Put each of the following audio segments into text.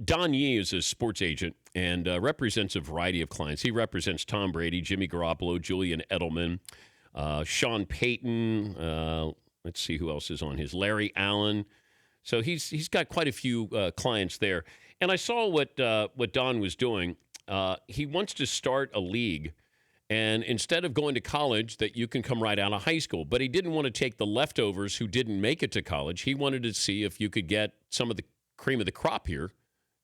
Don Yee is a sports agent and represents a variety of clients. He represents Tom Brady, Jimmy Garoppolo, Julian Edelman, Sean Payton. Let's see who else is on his. Larry Allen. So he's got quite a few clients there. And I saw what Don was doing. He wants to start a league, and instead of going to college, that you can come right out of high school. But he didn't want to take the leftovers who didn't make it to college. He wanted to see if you could get some of the cream of the crop here.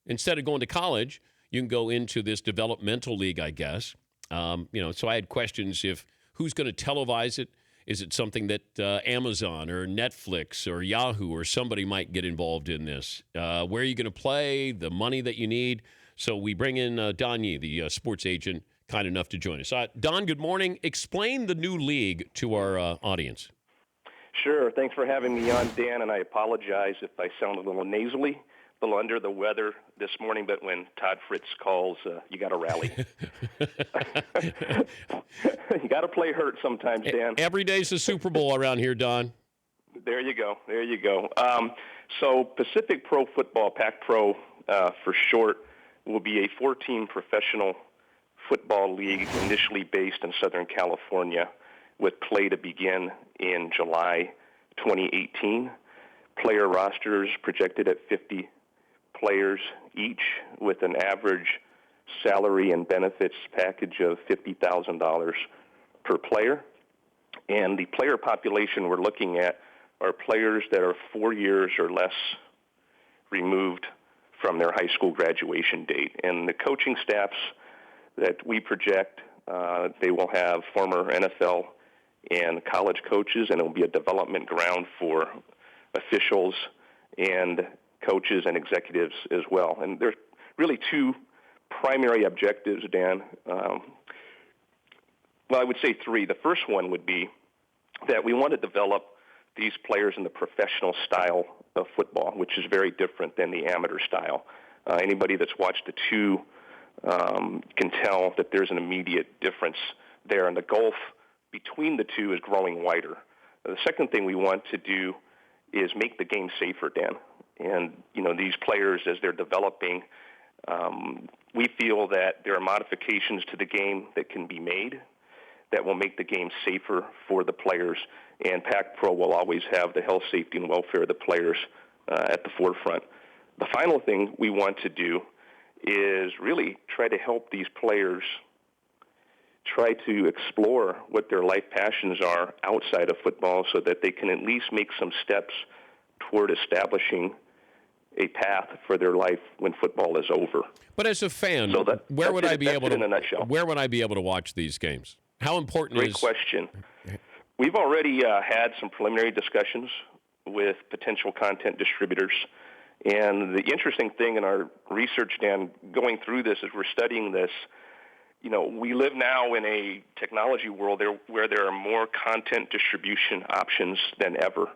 Instead of going to college, you can go into this developmental league, I guess. So I had questions if who's going to televise it. Is it something that Amazon or Netflix or Yahoo or somebody might get involved in this? Where are you going to play? The money that you need? So we bring in Don Yee, the sports agent, kind enough to join us. Don, good morning. Explain the new league to our audience. Sure. Thanks for having me on, Dan, and I apologize if I sound a little nasally, a little under the weather this morning, but when Todd Fritz calls, you got to rally. You got to play hurt sometimes, Dan. Every day's a Super Bowl around here, Don. There you go. So Pacific Pro Football, PAC-Pro for short, will be a 14 professional football league initially based in Southern California with play to begin in July 2018. Player rosters projected at 50 players each with an average salary and benefits package of $50,000 per player. And the player population we're looking at are players that are 4 years or less removed from their high school graduation date. And the coaching staffs that we project, they will have former NFL and college coaches, and it will be a development ground for officials and coaches and executives as well. And there's really two primary objectives, Dan. Well, I would say three. The first one would be that we want to develop these players in the professional style of football, which is very different than the amateur style. Anybody that's watched the two can tell that there's an immediate difference there, and the gulf between the two is growing wider. The second thing we want to do is make the game safer, Dan. And, these players, as they're developing, we feel that there are modifications to the game that can be made that will make the game safer for the players. And PAC-Pro will always have the health, safety, and welfare of the players at the forefront. The final thing we want to do is really try to help these players try to explore what their life passions are outside of football so that they can at least make some steps toward establishing a path for their life when football is over. But as a fan, where would I be able to watch these games? How important Great question. We've already had some preliminary discussions with potential content distributors. And the interesting thing in our research, Dan, going through this as we're studying this, we live now in a technology world where there are more content distribution options than ever.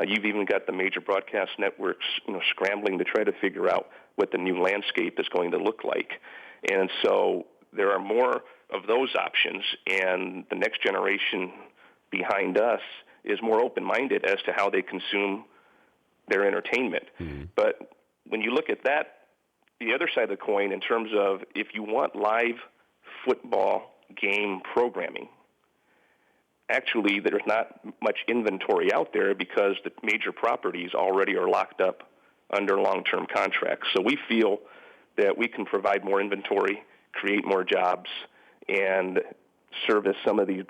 You've even got the major broadcast networks, scrambling to try to figure out what the new landscape is going to look like. And so there are more of those options, and the next generation behind us is more open-minded as to how they consume their entertainment. Mm-hmm. But when you look at that, the other side of the coin, in terms of if you want live football game programming, actually there's not much inventory out there because the major properties already are locked up under long-term contracts. So we feel that we can provide more inventory, create more jobs, and service some of the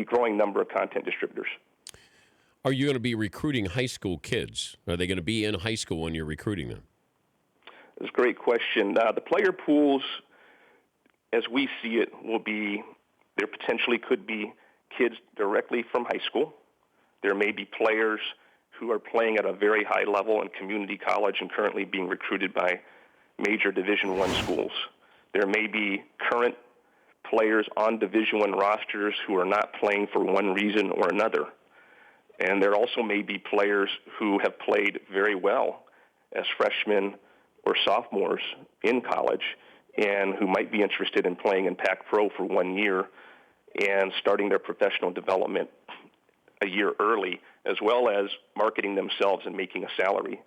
growing number of content distributors. Are you going to be recruiting high school kids? Are they going to be in high school when you're recruiting them? That's a great question. The player pools, as we see it, there potentially could be kids directly from high school. There may be players who are playing at a very high level in community college and currently being recruited by major Division I schools. There may be current players on Division I rosters who are not playing for one reason or another. And there also may be players who have played very well as freshmen or sophomores in college and who might be interested in playing in PAC-Pro for 1 year and starting their professional development a year early, as well as marketing themselves and making a salary.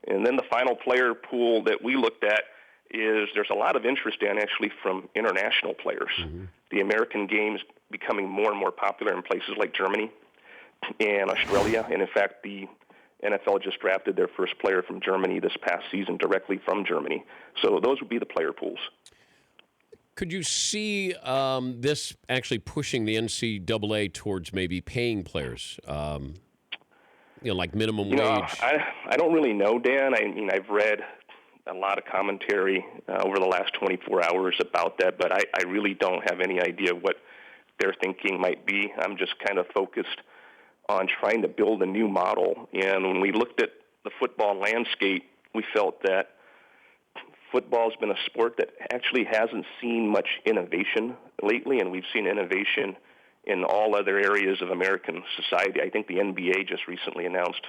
And then the final player pool that we looked at is there's a lot of interest in actually from international players. Mm-hmm. The American game's becoming more and more popular in places like Germany and Australia. And in fact, the NFL just drafted their first player from Germany this past season directly from Germany. So those would be the player pools. Could you see this actually pushing the NCAA towards maybe paying players, like minimum wage? I don't really know, Dan. I've read a lot of commentary over the last 24 hours about that, but I really don't have any idea what their thinking might be. I'm just kind of focused on trying to build a new model. And when we looked at the football landscape, we felt that football's been a sport that actually hasn't seen much innovation lately, and we've seen innovation in all other areas of American society. I think the NBA just recently announced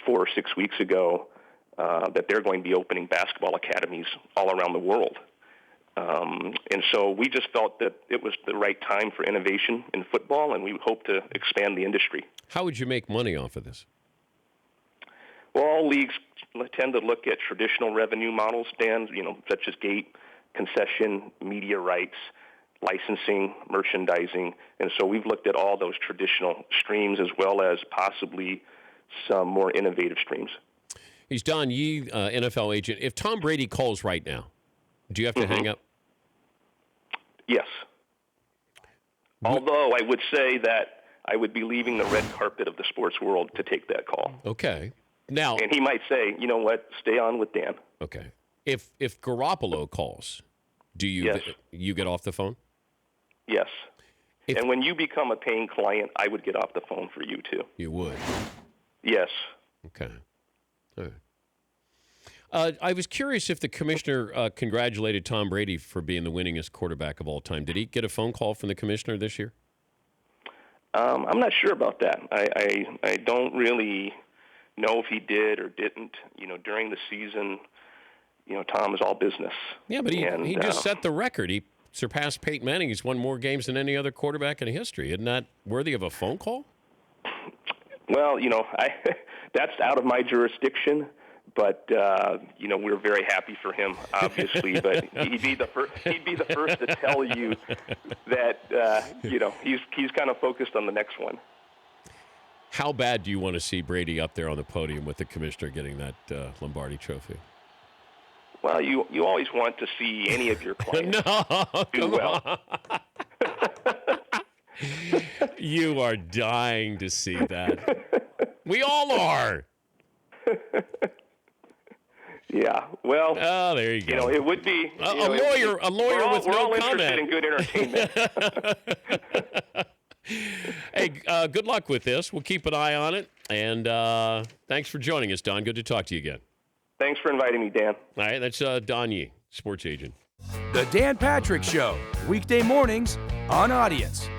4 or 6 weeks ago that they're going to be opening basketball academies all around the world. And so we just felt that it was the right time for innovation in football, and we hope to expand the industry. How would you make money off of this? Well, all leagues tend to look at traditional revenue models, Dan, such as gate, concession, media rights, licensing, merchandising. And so we've looked at all those traditional streams as well as possibly some more innovative streams. He's Don Yee, NFL agent. If Tom Brady calls right now, do you have to hang up? Yes. Although I would say that I would be leaving the red carpet of the sports world to take that call. Okay. Now, and he might say, you know what, stay on with Dan. Okay. If Garoppolo calls, do you you get off the phone? Yes. And when you become a paying client, I would get off the phone for you too. You would? Yes. Okay. All right. I was curious if the commissioner congratulated Tom Brady for being the winningest quarterback of all time. Did he get a phone call from the commissioner this year? I'm not sure about that. I don't really know if he did or didn't. During the season, Tom is all business. Yeah, but he just set the record. He surpassed Peyton Manning. He's won more games than any other quarterback in history. Isn't that worthy of a phone call? Well, that's out of my jurisdiction. But we're very happy for him, obviously. But he'd be the first to tell you that he's kind of focused on the next one. How bad do you want to see Brady up there on the podium with the commissioner getting that Lombardi Trophy? Well, you always want to see any of your clients do well. You are dying to see that. We all are. Yeah, well, oh, there you go. It would be a lawyer with no comment. We're all interested in good entertainment. Hey, good luck with this. We'll keep an eye on it. And thanks for joining us, Don. Good to talk to you again. Thanks for inviting me, Dan. All right, that's Don Yee, sports agent. The Dan Patrick Show, weekday mornings on Audience.